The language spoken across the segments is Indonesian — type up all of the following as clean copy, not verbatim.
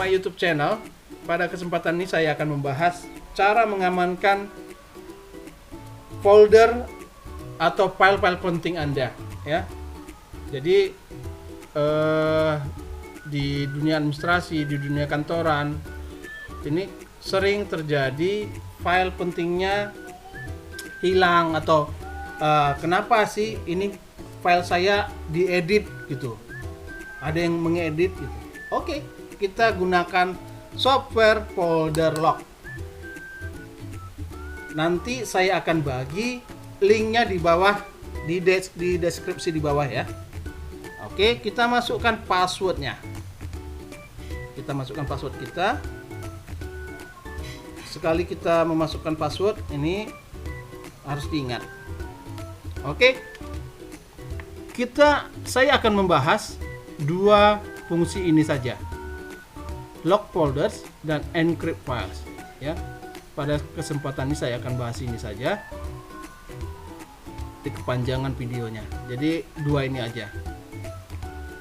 my YouTube channel. Pada kesempatan ini saya akan membahas cara mengamankan folder atau file-file penting Anda, ya. Jadi di dunia administrasi, di dunia kantoran, ini sering terjadi file pentingnya hilang atau kenapa sih ini file saya diedit gitu. Ada yang mengedit gitu. Oke, kita gunakan software folder lock. Nanti saya akan bagi linknya di bawah di deskripsi di bawah ya. Oke, kita masukkan passwordnya. Kita masukkan password kita. Sekali kita memasukkan password ini harus diingat. Oke. Saya akan membahas dua fungsi ini saja. Lock folders dan encrypt files ya. Pada kesempatan ini saya akan bahas ini saja. Di kepanjangan videonya. Jadi dua ini aja.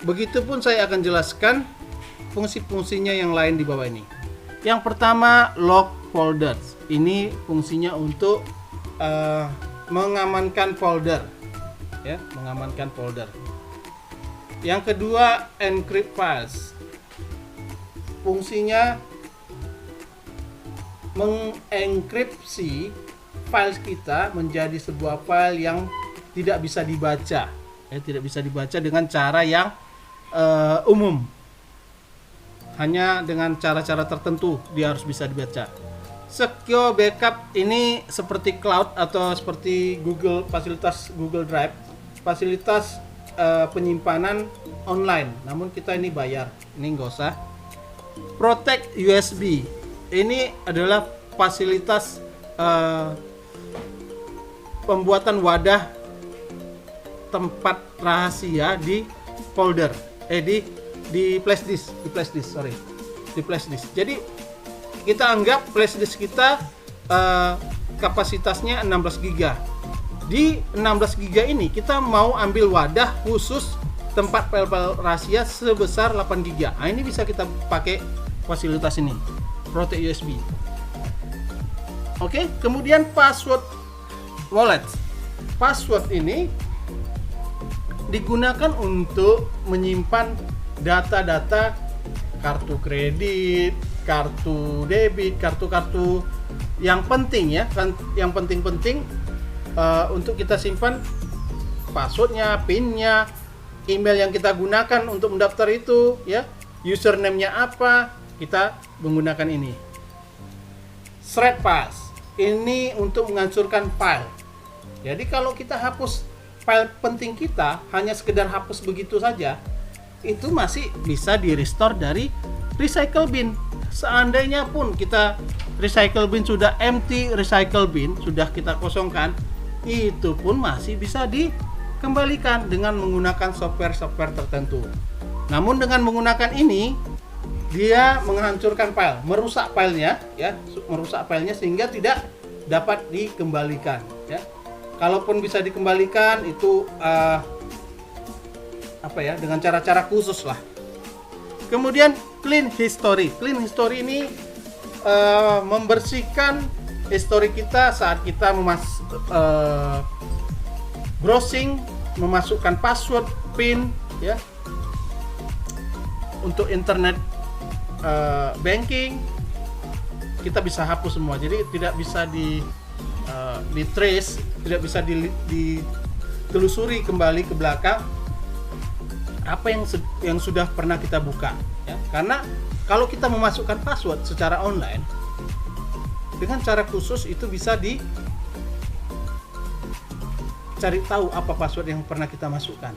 Begitupun saya akan jelaskan fungsi-fungsinya yang lain di bawah ini. Yang pertama, lock folders. Ini fungsinya untuk mengamankan folder, ya, mengamankan folder. Yang kedua, encrypt files. Fungsinya mengenkripsi file kita menjadi sebuah file yang tidak bisa dibaca, ya, tidak bisa dibaca dengan cara yang umum. Hanya dengan cara-cara tertentu dia harus bisa dibaca. Secure backup ini seperti cloud atau seperti fasilitas Google Drive, fasilitas penyimpanan online. Namun kita ini bayar, ini nggak usah. Protect USB ini adalah fasilitas pembuatan wadah tempat rahasia di folder, di flash disk, di flash disk. Jadi kita anggap flash disk kita kapasitasnya 16 GB. Di 16 GB ini kita mau ambil wadah khusus tempat file-file rahasia sebesar 8 GB. Nah, ini bisa kita pakai fasilitas ini, Protect USB. Oke, kemudian password wallet. Password ini digunakan untuk menyimpan data-data kartu kredit, kartu debit, kartu-kartu yang penting ya, yang penting-penting untuk kita simpan passwordnya, pinnya, email yang kita gunakan untuk mendaftar itu, ya, username-nya apa, kita menggunakan ini. Shred files ini untuk menghancurkan file. Jadi kalau kita hapus file penting kita, hanya sekedar hapus begitu saja, itu masih bisa di restore dari recycle bin. Seandainya pun kita recycle bin sudah empty, recycle bin sudah kita kosongkan, itu pun masih bisa dikembalikan dengan menggunakan software-software tertentu. Namun dengan menggunakan ini, dia menghancurkan file, merusak filenya, ya, merusak filenya sehingga tidak dapat dikembalikan, ya. Kalaupun bisa dikembalikan itu dengan cara-cara khusus lah. Kemudian clean history. Clean history ini membersihkan history kita saat kita browsing, memasukkan password, pin, ya, untuk internet banking, kita bisa hapus semua. Jadi tidak bisa di trace, tidak bisa ditelusuri kembali ke belakang apa yang sudah pernah kita buka, ya. Karena kalau kita memasukkan password secara online dengan cara khusus, itu bisa cari tahu apa password yang pernah kita masukkan.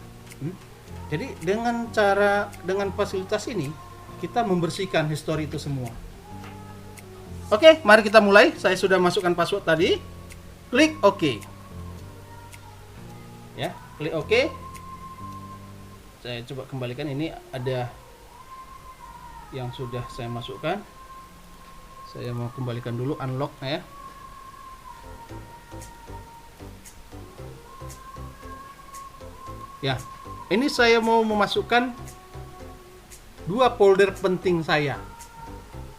Jadi dengan fasilitas ini kita membersihkan histori itu semua. Oke, mari kita mulai. Saya sudah masukkan password tadi. Klik OK. Ya, klik OK. Saya coba kembalikan, ini ada yang sudah saya masukkan. Saya mau kembalikan dulu, unlock ya. Ya, ini saya mau memasukkan dua folder penting saya.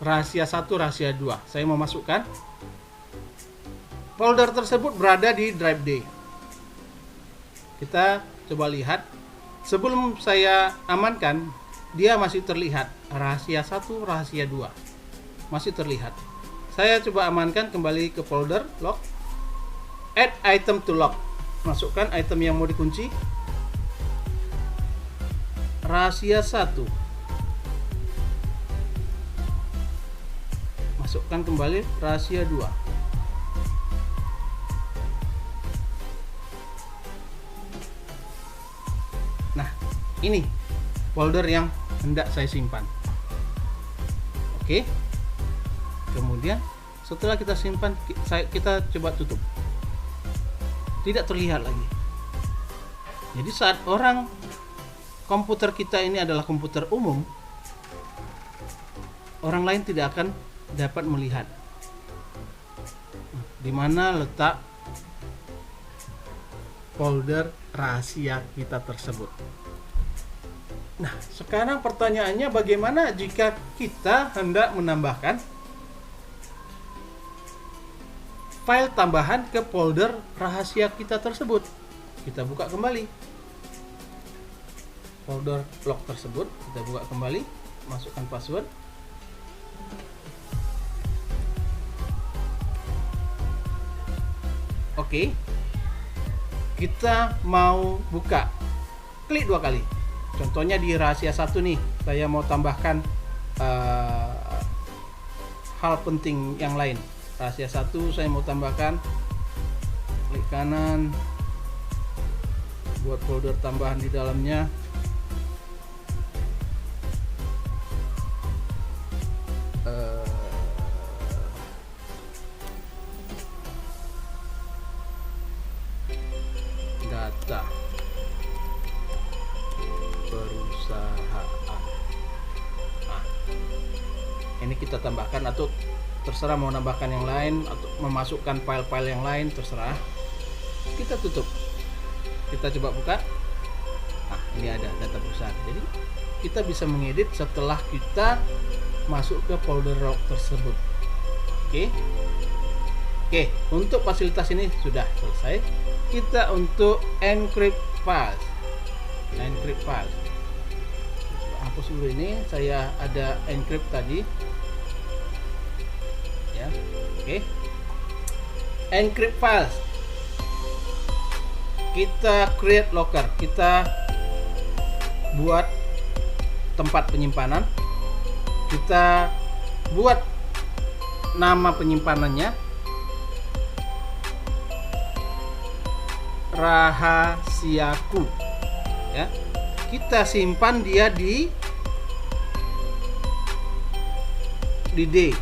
rahasia 1, rahasia 2. Saya mau masukkan. Folder tersebut berada di drive D. Kita coba lihat. Sebelum saya amankan, dia masih terlihat rahasia 1, rahasia 2. Masih terlihat. Saya coba amankan, kembali ke folder lock. Add item to lock. Masukkan item yang mau dikunci. Rahasia 1. Masukkan kembali rahasia 2. Nah, ini folder yang hendak saya simpan. Oke. Kemudian setelah kita simpan, kita coba tutup. Tidak terlihat lagi. Jadi saat komputer kita ini adalah komputer umum, orang lain tidak akan dapat melihat di mana letak folder rahasia kita tersebut. Nah, sekarang pertanyaannya, bagaimana jika kita hendak menambahkan file tambahan ke folder rahasia kita tersebut? Kita buka kembali folder lock tersebut, kita buka kembali, masukkan password. Oke, kita mau buka, klik 2 kali. Contohnya di rahasia 1 nih, saya mau tambahkan hal penting yang lain. Rahasia 1 saya mau tambahkan, klik kanan, buat folder tambahan di dalamnya. Data perusahaan. Nah, ini kita tambahkan, atau terserah mau nambahkan yang lain atau memasukkan file-file yang lain, terserah. Kita tutup, kita coba buka. Nah, ini ada data perusahaan. Jadi kita bisa mengedit setelah kita masuk ke folder lock tersebut. Oke, untuk fasilitas ini sudah selesai. Kita untuk encrypt files. Coba hapus dulu ini, saya ada encrypt tadi. Ya, oke. Encrypt files. Kita create locker. Kita buat tempat penyimpanan. Kita buat nama penyimpanannya rahasiaku, ya. Kita simpan dia di D, di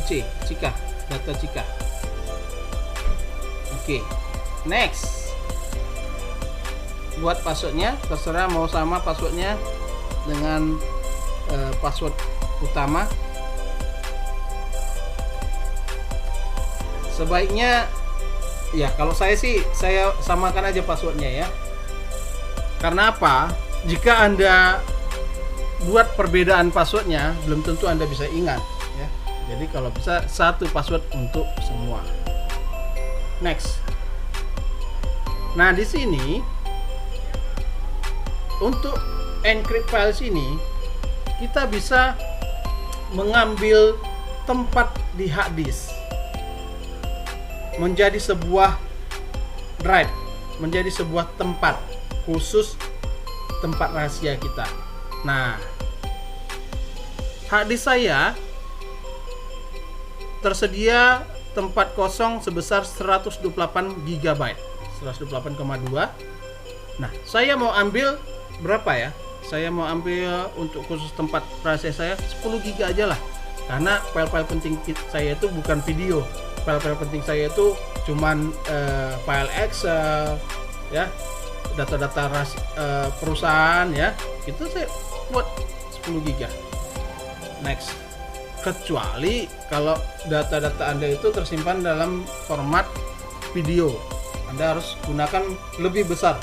C, Cika, data Cika. Oke, next. Buat passwordnya, terserah mau sama passwordnya dengan password utama. Sebaiknya ya, kalau saya sih saya samakan aja passwordnya ya. Karena apa? Jika Anda buat perbedaan passwordnya, belum tentu Anda bisa ingat ya. Jadi kalau bisa satu password untuk semua. Next. Nah, di sini untuk encrypt files ini kita bisa mengambil tempat di hard disk menjadi sebuah drive, menjadi sebuah tempat khusus, tempat rahasia kita. Nah, hard disk saya tersedia tempat kosong sebesar 128 GB, 128,2. Nah, saya mau ambil berapa ya? Saya mau ambil untuk khusus tempat rahasia saya 10 GB aja lah. Karena file-file penting saya itu bukan video. File-file penting saya itu cuman file Excel ya, data-data perusahaan ya. Itu saya buat 10 GB. Next. Kecuali kalau data-data Anda itu tersimpan dalam format video, Anda harus gunakan lebih besar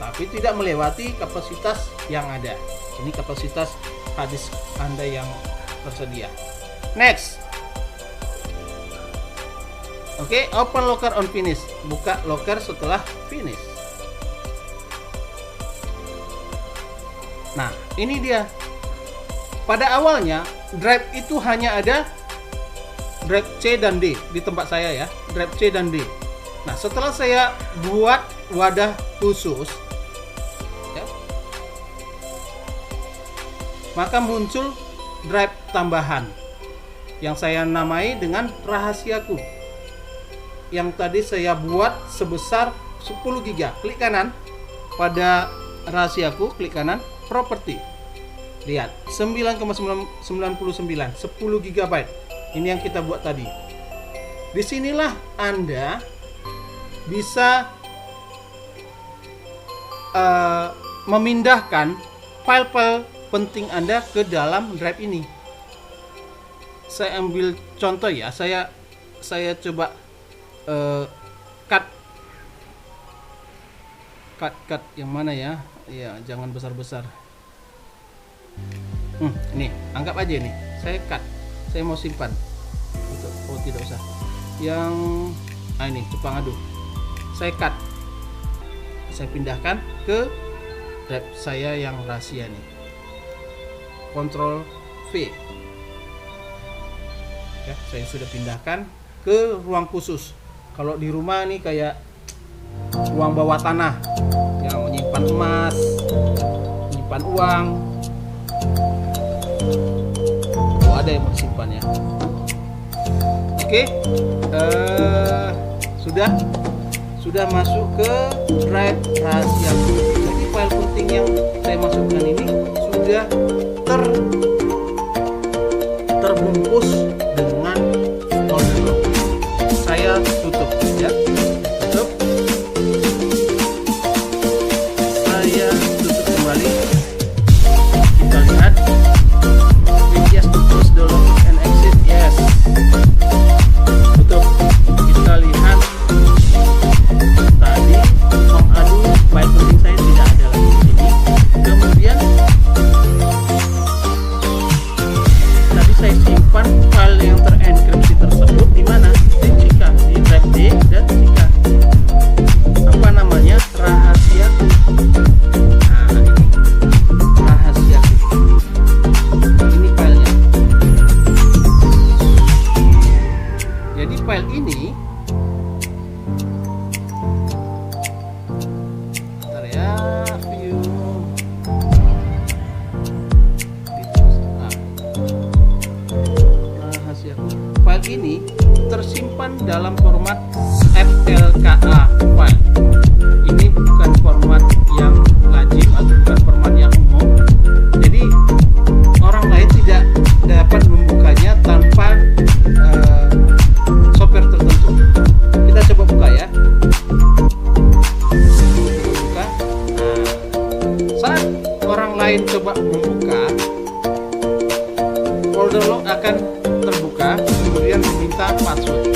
tapi tidak melewati kapasitas yang ada. Ini kapasitas hard disk Anda yang tersedia. Next. Oke, open locker on finish. Buka locker setelah finish. Nah, ini dia. Pada awalnya drive itu hanya ada drive C dan D di tempat saya ya, drive C dan D. Nah, setelah saya buat wadah khusus ya, maka muncul drive tambahan yang saya namai dengan rahasiaku, yang tadi saya buat sebesar 10 GB. Klik kanan pada rahasiaku, klik kanan properti. Lihat, 9,99 10 GB. Ini yang kita buat tadi. Disinilah Anda bisa memindahkan file-file penting Anda ke dalam drive ini. Saya ambil contoh ya, saya coba cut yang mana ya? Ya, jangan besar-besar. Ini anggap aja nih, saya mau simpan. Oh, tidak usah. Yang ini cupang aduh. Saya cut. Saya pindahkan ke drive saya yang rahasia nih. Ctrl V. Ya, saya sudah pindahkan ke ruang khusus. Kalau di rumah nih kayak ruang bawah tanah yang menyimpan emas, menyimpan uang. Oh, ada yang simpan ya. Oke, sudah masuk ke drive rahasia. Jadi file penting yang saya masukkan ini sudah terbungkus dengan folder. Saya tutup ya, saya tutup kembali. Kita lihat. Yes, to close the lock and exit. Yes. Tutup. Kita lihat tadi file penting saya tidak ada lagi di sini. Kemudian tadi saya simpan file yang terenkripsi tersebut di mana? Di Cika, di drive D dan Cika. Apa namanya? Rahasiaku. Nah, ini rahasiaku. Ini filenya. Jadi file ini bentar ya, view rahasiaku. File ini tersimpan dalam format FLKA file. Ini bukan format yang lazim atau bukan format yang umum. Jadi orang lain tidak dapat membukanya tanpa software tertentu. Kita coba buka ya. Buka. Nah, saat orang lain coba membuka, folder log akan terbuka, kemudian meminta password.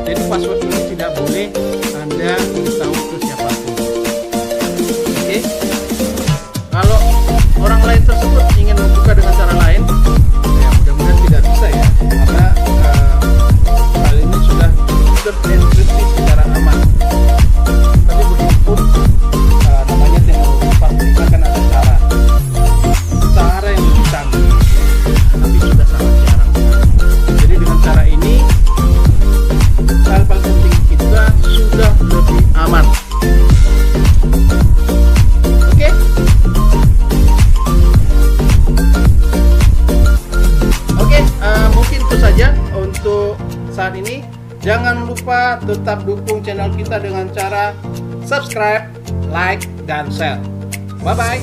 Jadi password ini tidak boleh Anda beritahu ke siapapun. Oke. Kalau orang lain tersebut ingin membuka dengan cara lain, ya mudah-mudahan tidak bisa ya, karena hal ini sudah terenkripsi secara aman. Tapi begitupun namanya teknologi, pasti akan ada cara yang lebih canggih, tapi sudah sangat jarang. Jadi dengan cara ini file-file penting kita sudah lebih aman. Oke. Mungkin itu saja untuk saat ini. Jangan lupa tetap dukung channel kita dengan cara subscribe, like, dan share. Bye-bye.